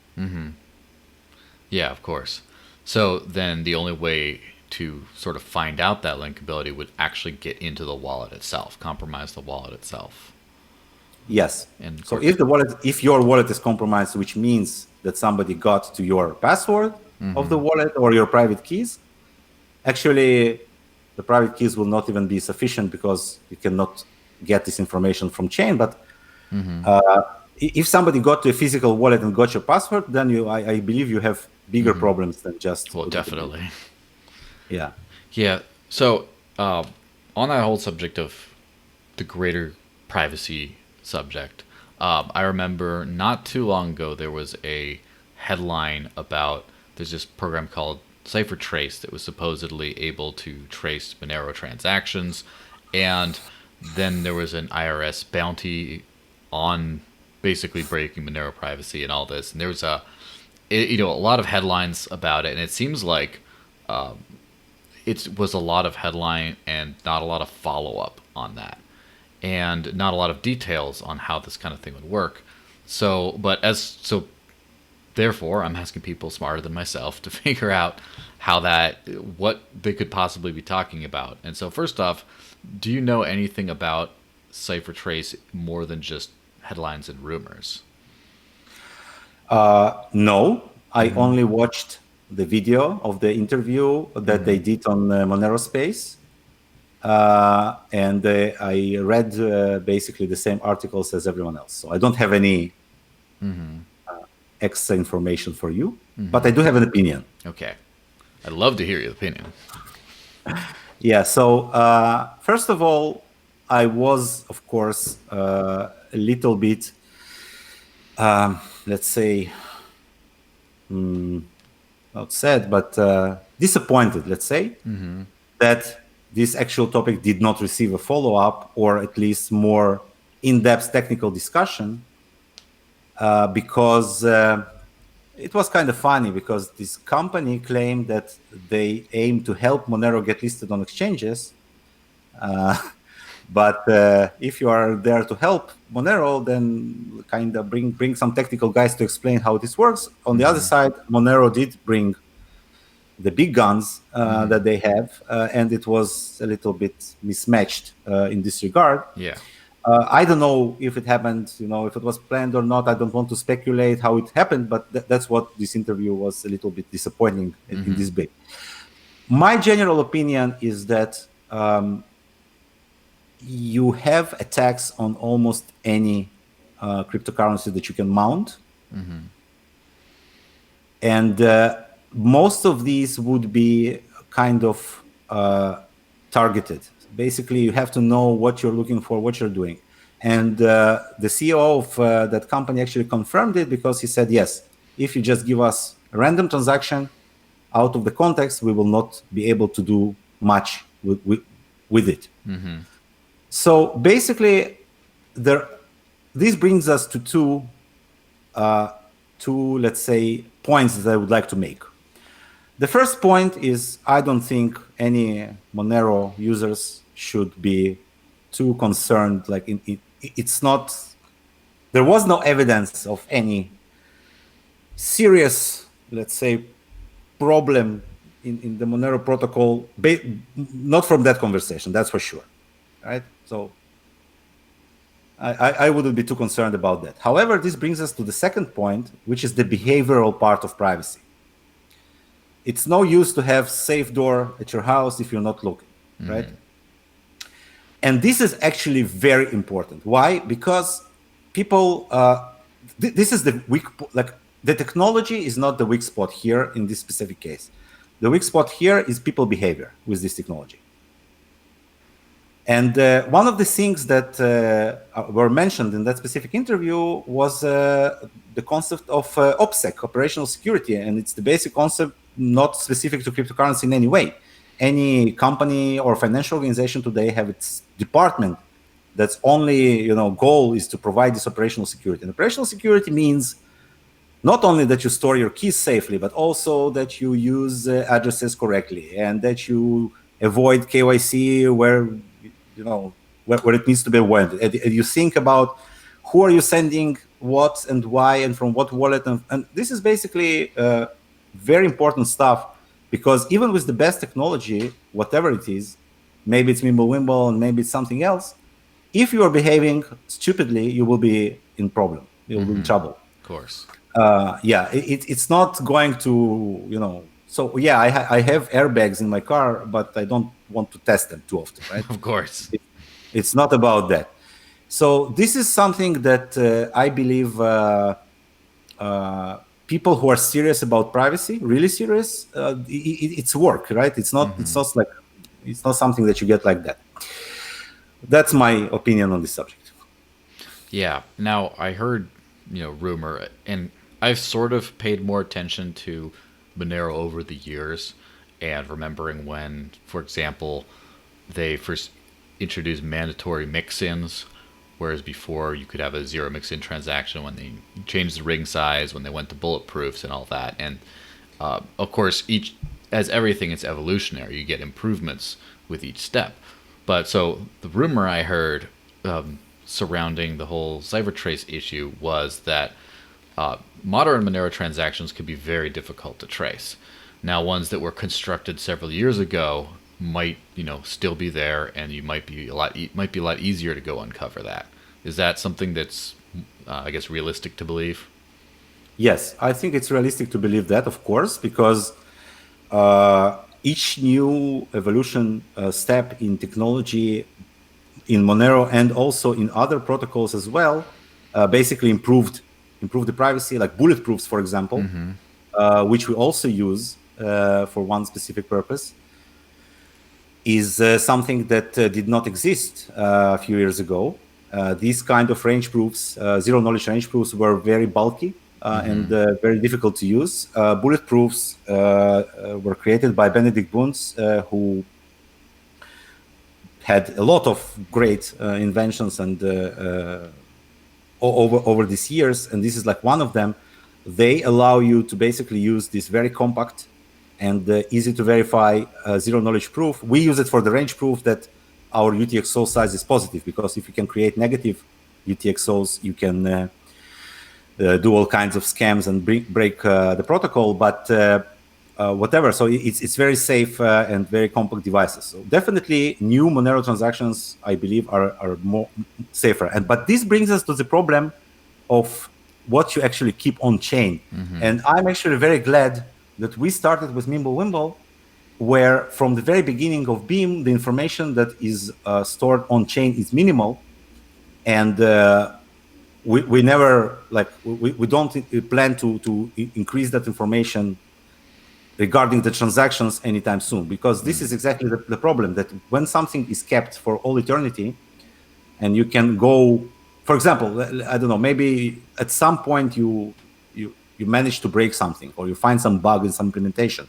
Yeah, of course. So then the only way to sort of find out that linkability would actually get into the wallet itself, compromise the wallet itself. Yes. And so if your wallet is compromised, which means that somebody got to your password of the wallet or your private keys, actually the private keys will not even be sufficient because you cannot get this information from chain. But if somebody got to a physical wallet and got your password, then I believe you have bigger problems than just. Well, definitely. Yeah. Yeah. So on that whole subject of the greater privacy subject, I remember not too long ago there was a headline about there's this program called CipherTrace that was supposedly able to trace Monero transactions, and then there was an IRS bounty on basically breaking Monero privacy and all this, and there was a lot of headlines about it, and it seems like it was a lot of headline and not a lot of follow-up on that, and not a lot of details on how this kind of thing would work. So therefore, I'm asking people smarter than myself to figure out what they could possibly be talking about. And so first off, do you know anything about CipherTrace more than just headlines and rumors? No, I only watched the video of the interview that they did on Monero Space. And I read basically the same articles as everyone else. So I don't have any extra information for you, but I do have an opinion. Okay. I'd love to hear your opinion. Yeah, so first of all, I was, of course, a little bit, let's say, not sad, but disappointed, let's say, that this actual topic did not receive a follow-up or at least more in-depth technical discussion, because it was kind of funny, because this company claimed that they aim to help Monero get listed on exchanges. But if you are there to help Monero, then kind of bring some technical guys to explain how this works. On the other side, Monero did bring the big guns that they have, and it was a little bit mismatched in this regard. Yeah. I don't know if it happened, if it was planned or not. I don't want to speculate how it happened, but that's what this interview was a little bit disappointing in this bit. My general opinion is that you have attacks on almost any cryptocurrency that you can mount. And most of these would be kind of targeted. Basically, you have to know what you're looking for, what you're doing. And the CEO of that company actually confirmed it, because he said, yes, if you just give us a random transaction out of the context, we will not be able to do much with it. So basically, this brings us to two, let's say, points that I would like to make. The first point is, I don't think any Monero users should be too concerned. Like, it's not, there was no evidence of any serious, let's say, problem in the Monero protocol, not from that conversation, that's for sure, right? So I wouldn't be too concerned about that. However, this brings us to the second point, which is the behavioral part of privacy. It's no use to have safe door at your house if you're not looking, right? And this is actually very important. Why? Because people, this is the weak, like, the technology is not the weak spot here in this specific case. The weak spot here is people behavior with this technology. And one of the things that were mentioned in that specific interview was the concept of OPSEC, operational security. And it's the basic concept, not specific to cryptocurrency in any way. Any company or financial organization today have its department that's only, goal is to provide this operational security. And operational security means not only that you store your keys safely, but also that you use addresses correctly, and that you avoid KYC where it needs to be avoided. And you think about who are you sending what and why and from what wallet. And this is basically very important stuff, because even with the best technology, whatever it is, maybe it's MimbleWimble and maybe it's something else, if you are behaving stupidly, you will be in problem. You will be in trouble. Of course. It's not going to, So yeah, I have airbags in my car, but I don't want to test them too often, right? Of course. It's not about that. So this is something that I believe people who are serious about privacy, really serious, it's work, right? It's not. It's not like it's not something that you get like that. That's my opinion on this subject. Yeah. Now I heard, rumor, and I've sort of paid more attention to Monero over the years, and remembering when, for example, they first introduced mandatory mix-ins, whereas before you could have a zero mix-in transaction when they changed the ring size, when they went to bulletproofs and all that. And of course, as everything, it's evolutionary. You get improvements with each step. But so the rumor I heard surrounding the whole CipherTrace issue was that modern Monero transactions could be very difficult to trace. Now, ones that were constructed several years ago might, still be there, and you might be a lot easier to go uncover that. Is that something that's, I guess, realistic to believe? Yes, I think it's realistic to believe that, of course, because each new evolution step in technology in Monero and also in other protocols as well basically improved the privacy, like bulletproofs, for example, which we also use for one specific purpose, is something that did not exist a few years ago. These kind of range proofs, zero knowledge range proofs, were very bulky and very difficult to use. Bulletproofs were created by Benedict Bunz, who had a lot of great inventions and over these years, and this is like one of them. They allow you to basically use this very compact and easy to verify zero knowledge proof. We use it for the range proof that our UTXO size is positive, because if you can create negative UTXOs, you can do all kinds of scams and break the protocol. But whatever, so it's very safe and very compact devices. So definitely new Monero transactions, I believe, are more safer. But this brings us to the problem of what you actually keep on chain. And I'm actually very glad that we started with MimbleWimble, where from the very beginning of Beam, the information that is stored on chain is minimal, and we never we don't plan to increase that information regarding the transactions anytime soon, because this is exactly the problem, that when something is kept for all eternity, and you can go, for example, I don't know, maybe at some point you manage to break something, or you find some bug in some implementation,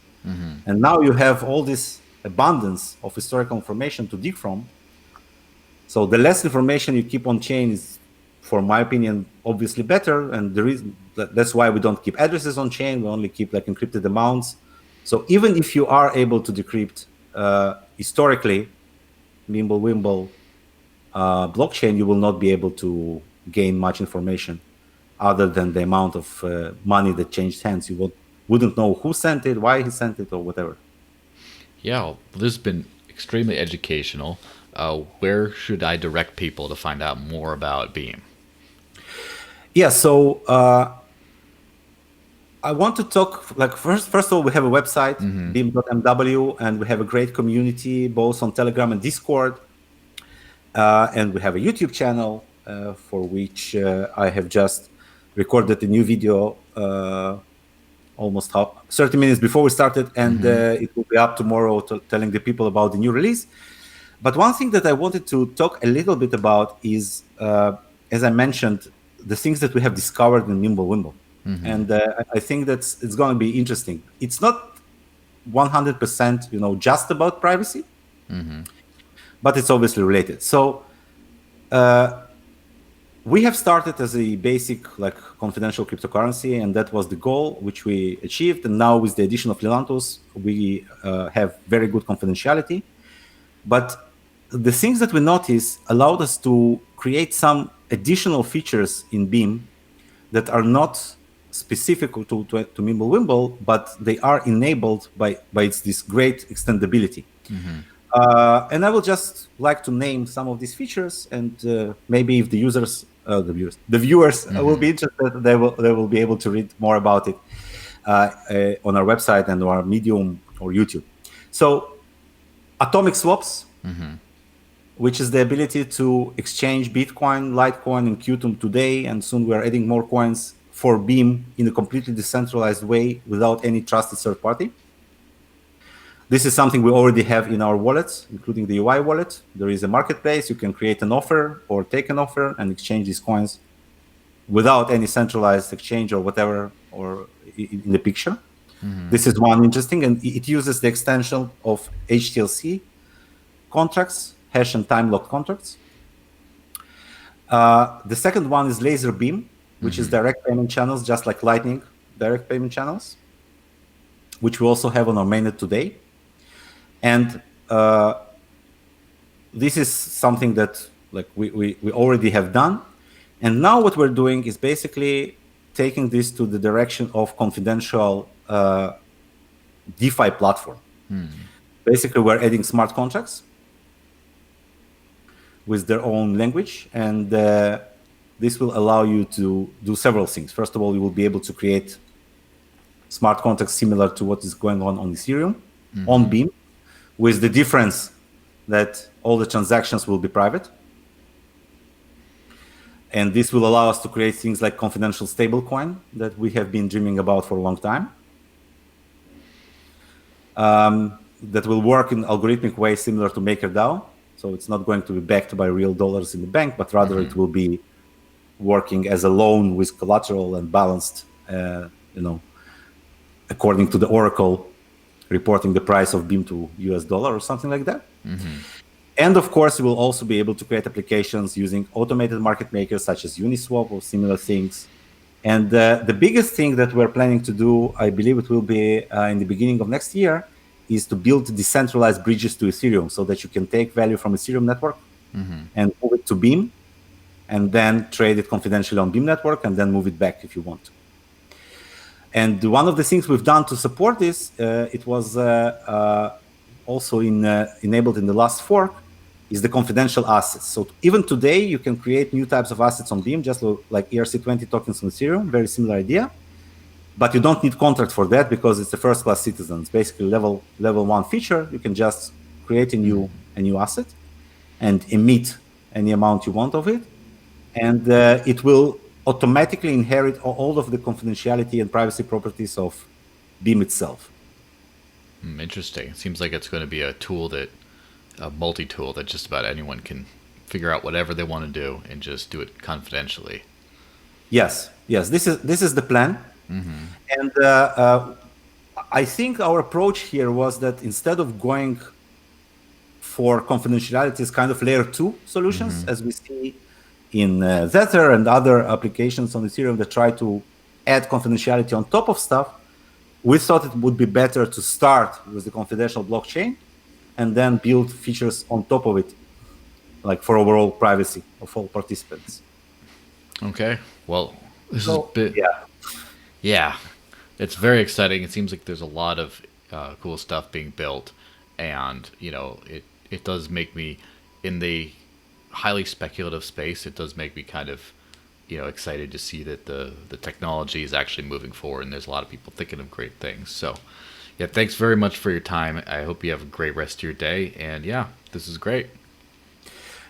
and now you have all this abundance of historical information to dig from. So the less information you keep on chain is, for my opinion, obviously better. And the reason that's why we don't keep addresses on chain. We only keep like encrypted amounts. So even if you are able to decrypt historically MimbleWimble blockchain, you will not be able to gain much information other than the amount of money that changed hands. You wouldn't know who sent it, why he sent it, or whatever. Yeah, well, this has been extremely educational. Where should I direct people to find out more about Beam? Yeah, so I want to talk, like, first of all, we have a website, beam.mw, and we have a great community both on Telegram and Discord. And we have a YouTube channel for which I have just recorded a new video almost 30 minutes before we started, and it will be up tomorrow telling the people about the new release. But one thing that I wanted to talk a little bit about is, as I mentioned, the things that we have discovered in MimbleWimble. And I think that's it's going to be interesting. It's not 100%, just about privacy, but it's obviously related. So we have started as a basic, confidential cryptocurrency, and that was the goal, which we achieved. And now with the addition of Lelantus, we have very good confidentiality. But the things that we noticed allowed us to create some additional features in Beam that are not specific to MimbleWimble, but they are enabled by this great extendability. And I will just like to name some of these features, and maybe if the viewers will be interested, they will be able to read more about it on our website and our Medium or YouTube. So atomic swaps, which is the ability to exchange Bitcoin, Litecoin, and Qtum today, and soon we are adding more coins for Beam in a completely decentralized way without any trusted third party. This is something we already have in our wallets, including the UI wallet. There is a marketplace. You can create an offer or take an offer and exchange these coins without any centralized exchange or whatever or in the picture. This is one interesting, and it uses the extension of HTLC contracts, hash and time locked contracts. The second one is Laser Beam, which is direct payment channels, just like Lightning direct payment channels, which we also have on our mainnet today. And this is something that like we already have done. And now what we're doing is basically taking this to the direction of confidential DeFi platform. Basically, we're adding smart contracts with their own language, and this will allow you to do several things. First of all, you will be able to create smart contracts similar to what is going on Ethereum, on Beam, with the difference that all the transactions will be private. And this will allow us to create things like confidential stablecoin that we have been dreaming about for a long time. That will work in algorithmic way similar to MakerDAO. So it's not going to be backed by real dollars in the bank, but rather it will be working as a loan with collateral and balanced, according to the Oracle, reporting the price of Beam to US dollar or something like that. And of course, you will also be able to create applications using automated market makers such as Uniswap or similar things. And the biggest thing that we're planning to do, I believe it will be in the beginning of next year, is to build decentralized bridges to Ethereum so that you can take value from Ethereum network and move it to Beam, and then trade it confidentially on Beam network, and then move it back if you want to. And one of the things we've done to support this, it was also enabled in the last fork, is the confidential assets. So even today, you can create new types of assets on Beam, just like ERC20 tokens on Ethereum, very similar idea. But you don't need contract for that because it's a first-class citizen. It's basically level 1 feature. You can just create a new asset and emit any amount you want of it. And it will automatically inherit all of the confidentiality and privacy properties of Beam itself. Interesting. It seems like it's going to be a multi-tool that just about anyone can figure out whatever they want to do and just do it confidentially. Yes. This is the plan. And I think our approach here was that instead of going for confidentiality as kind of layer 2 solutions, as we see in Tether and other applications on Ethereum that try to add confidentiality on top of stuff, we thought it would be better to start with the confidential blockchain and then build features on top of it, like for overall privacy of all participants. Okay. Well, this is yeah, it's very exciting. It seems like there's a lot of cool stuff being built, and it does make me, in the highly speculative space, it does make me kind of excited to see that the technology is actually moving forward, and there's a lot of people thinking of great things. So yeah, thanks very much for your time. I hope you have a great rest of your day, and yeah, this is great.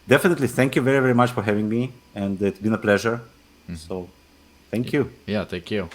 Definitely. Thank you very, very much for having me, and it's been a pleasure. So thank you. Yeah, thank you.